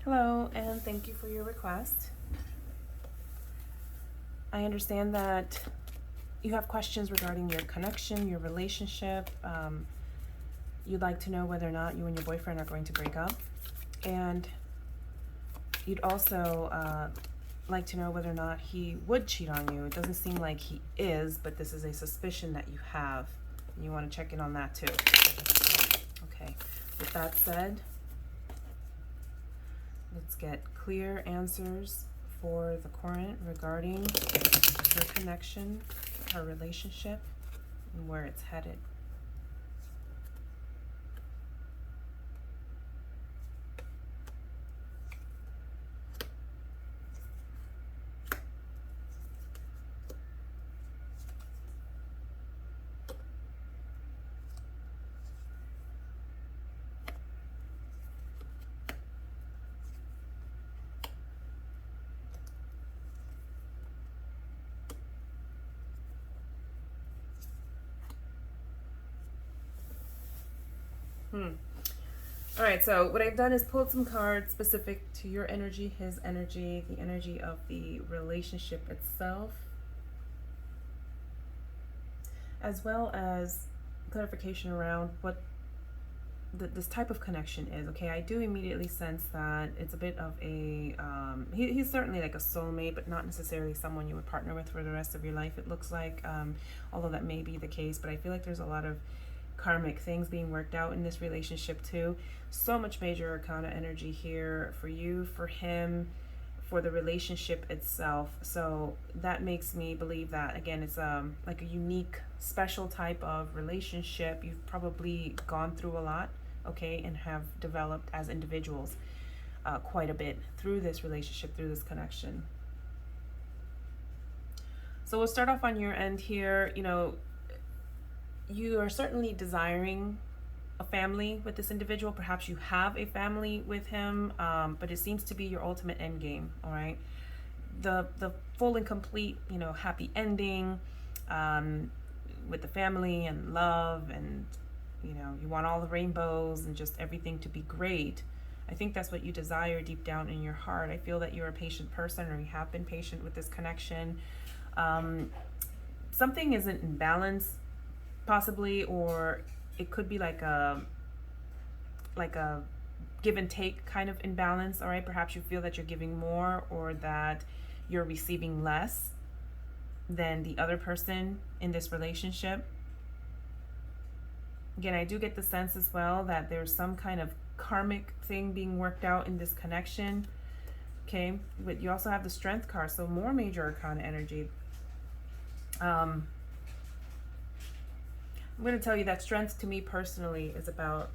Hello, and thank you for your request. I understand that you have questions regarding your connection, your relationship. You'd like to know whether or not you and your boyfriend are going to break up. And you'd also like to know whether or not he would cheat on you. It doesn't seem like he is, but this is a suspicion that you have. And you want to check in on that too. Okay, with that said, let's get clear answers for the current regarding her connection, her relationship, and where it's headed. All right, so what I've done is pulled some cards specific to your energy, his energy, the energy of the relationship itself, as well as clarification around what this type of connection is. Okay, I do immediately sense that it's a bit of a, he's certainly like a soulmate, but not necessarily someone you would partner with for the rest of your life, it looks like, although that may be the case, but I feel like there's a lot of karmic things being worked out in this relationship too. So much major arcana energy here for you, for him, for the relationship itself. So that makes me believe that, again, it's like a unique, special type of relationship. You've probably gone through a lot, okay, and have developed as individuals quite a bit through this relationship, through this connection. So we'll start off on your end here. You know, you are certainly desiring a family with this individual. Perhaps you have a family with him, but it seems to be your ultimate end game. All right, the full and complete, you know, happy ending with the family and love, and you know, you want all the rainbows and just everything to be great. I think that's what you desire deep down in your heart. I feel that you're a patient person, or you have been patient with this connection. Something isn't in balance, possibly, or it could be like a give and take kind of imbalance. All right, perhaps you feel that you're giving more, or that you're receiving less than the other person in this relationship. Again, I do get the sense as well that there's some kind of karmic thing being worked out in this connection. Okay, but you also have the Strength card, so more major arcana energy. I'm going to tell you that strength to me personally is about,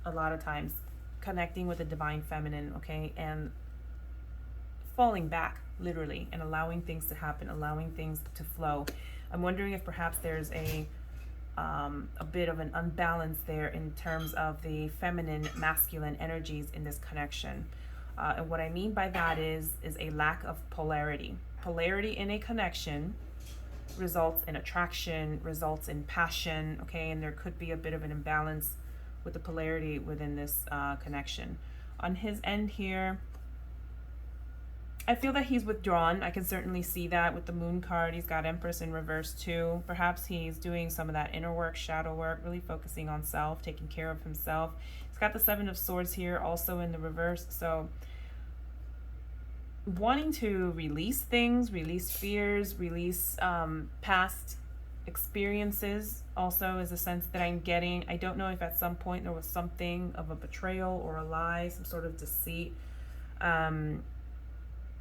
a lot of times, connecting with the divine feminine, okay, and falling back literally and allowing things to happen, allowing things to flow. I'm wondering if perhaps there's a bit of an unbalance there in terms of the feminine masculine energies in this connection. And what I mean by that is a lack of polarity. Polarity in a connection results in attraction, results in passion, okay, and there could be a bit of an imbalance with the polarity within this connection. On his end here, I feel that he's withdrawn. I can certainly see that with the Moon card. He's got Empress in reverse too. Perhaps he's doing some of that inner work, shadow work, really focusing on self, taking care of himself. He's got the Seven of Swords here also in the reverse, so wanting to release things, release fears, release past experiences also is a sense that I'm getting. I don't know if at some point there was something of a betrayal or a lie, some sort of deceit. And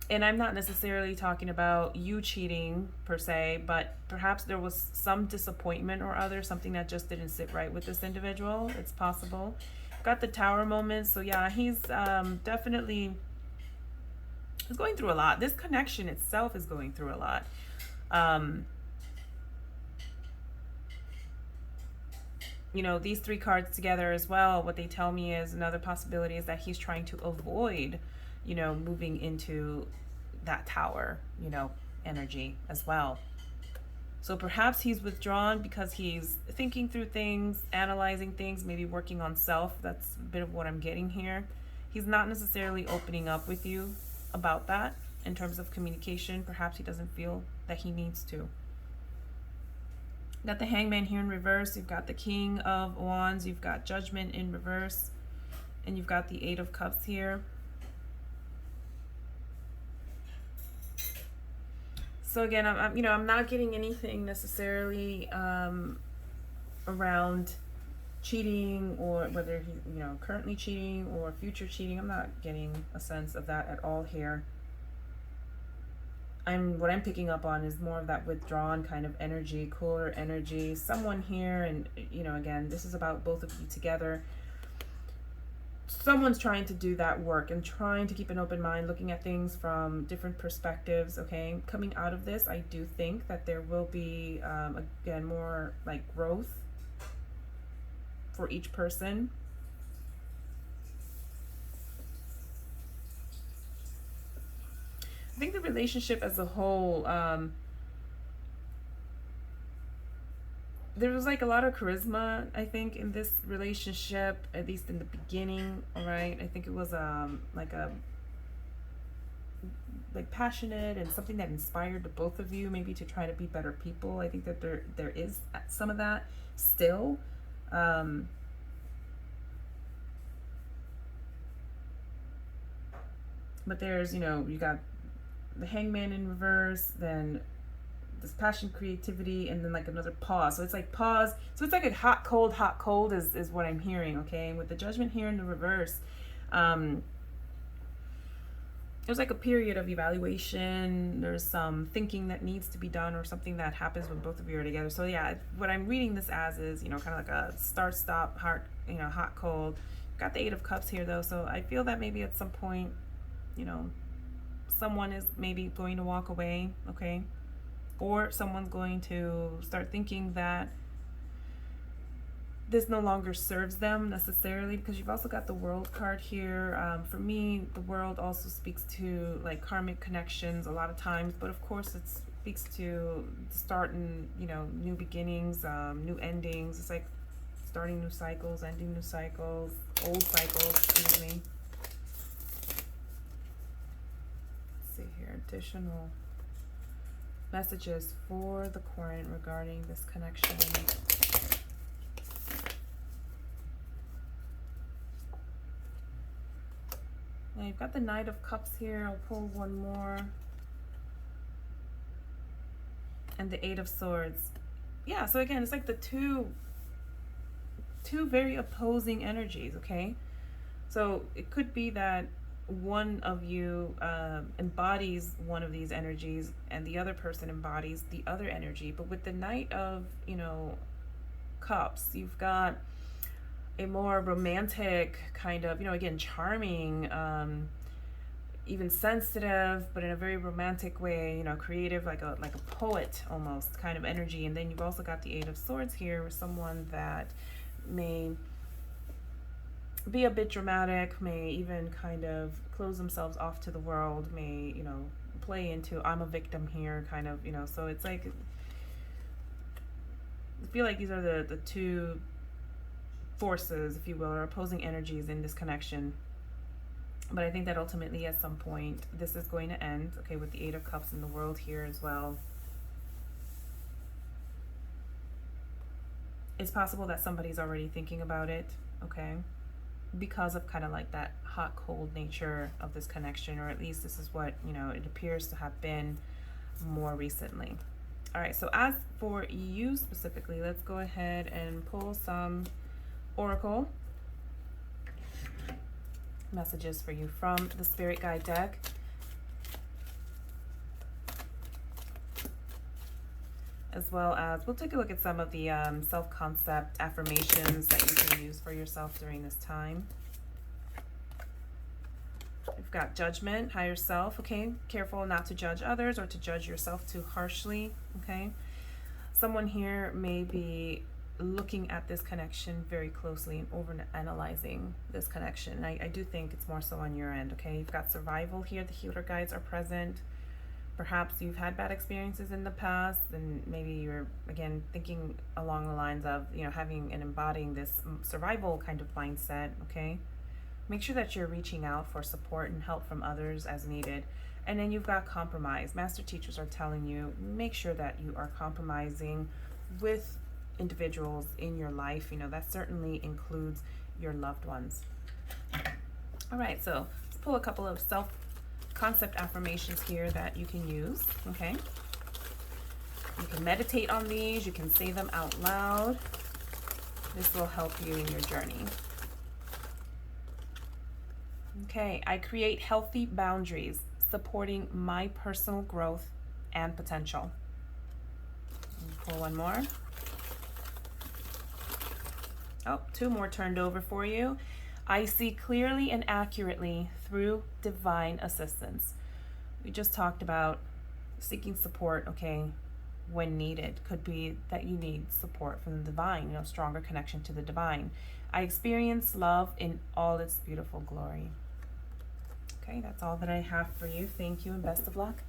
I'm not necessarily talking about you cheating per se, but perhaps there was some disappointment or other, something that just didn't sit right with this individual. It's possible. Got the Tower moment, so yeah, he's definitely is going through a lot. This connection itself is going through a lot. You know, these three cards together as well, what they tell me is another possibility is that he's trying to avoid, you know, moving into that Tower, you know, energy as well. So perhaps he's withdrawn because he's thinking through things, analyzing things, maybe working on self. That's a bit of what I'm getting here. He's not necessarily opening up with you about that in terms of communication. Perhaps he doesn't feel that he needs to. Got the Hangman here in reverse. You've got the King of Wands. You've got Judgment in reverse. And you've got the Eight of Cups here. So again, I'm not getting anything necessarily around cheating, or whether he's currently cheating or future cheating. I'm not getting a sense of that at all here. What I'm picking up on is more of that withdrawn kind of energy, cooler energy. Someone here, and again, this is about both of you together. Someone's trying to do that work and trying to keep an open mind, looking at things from different perspectives. Okay, coming out of this, I do think that there will be again more like growth for each person. I think the relationship as a whole, there was like a lot of charisma, I think, in this relationship, at least in the beginning. All right, I think it was like passionate and something that inspired the both of you maybe to try to be better people. I think that there is some of that still. But there's, you got the Hangman in reverse, then this passion, creativity, and then like another pause. So it's like pause. So it's like a hot, cold is what I'm hearing, okay? And with the Judgment here in the reverse, there's like a period of evaluation. There's some thinking that needs to be done, or something that happens when both of you are together. So yeah, what I'm reading this as is, kind of like a start-stop, hot, cold. Got the Eight of Cups here though, so I feel that maybe at some point, someone is maybe going to walk away, okay? Or someone's going to start thinking that this no longer serves them necessarily, because you've also got the World card here. For me, the World also speaks to like karmic connections a lot of times, but of course it speaks to starting, new beginnings, new endings. It's like starting new cycles, ending new cycles, old cycles, excuse me. Let's see here, additional messages for the current regarding this connection. Now you've got the Knight of Cups here. I'll pull one more. And the Eight of Swords. Yeah, so again, it's like the two very opposing energies, okay? So it could be that one of you embodies one of these energies and the other person embodies the other energy. But with the Knight of, Cups, you've got a more romantic kind of, again, charming, even sensitive, but in a very romantic way, creative, like a poet almost kind of energy. And then you've also got the Eight of Swords here with someone that may be a bit dramatic, may even kind of close themselves off to the world, may, play into I'm a victim here kind of, so it's like, I feel like these are the two forces, if you will, or opposing energies in this connection. But I think that ultimately at some point this is going to end, okay, with the Eight of Cups in the World here as well. It's possible that somebody's already thinking about it, okay, because of kind of like that hot cold nature of this connection, or at least this is what it appears to have been more recently. All right, so as for you specifically, let's go ahead and pull some oracle messages for you from the Spirit Guide deck. As well as we'll take a look at some of the self-concept affirmations that you can use for yourself during this time. We've got Judgment, higher self, okay? Careful not to judge others or to judge yourself too harshly, okay? Someone here may be looking at this connection very closely and over analyzing this connection. I do think it's more so on your end, okay? You've got Survival here. The healer guides are present. Perhaps you've had bad experiences in the past, and maybe you're, again, thinking along the lines of, having and embodying this survival kind of mindset, okay? Make sure that you're reaching out for support and help from others as needed. And then you've got compromise. Master teachers are telling you, make sure that you are compromising with individuals in your life. You know, that certainly includes your loved ones. All right, so let's pull a couple of self-concept affirmations here that you can use, okay? You can meditate on these. You can say them out loud. This will help you in your journey. Okay, I create healthy boundaries, supporting my personal growth and potential. Pull one more. Oh, two more turned over for you. I see clearly and accurately through divine assistance. We just talked about seeking support, okay, when needed. Could be that you need support from the divine, you know, stronger connection to the divine. I experience love in all its beautiful glory. Okay, that's all that I have for you. Thank you and best of luck.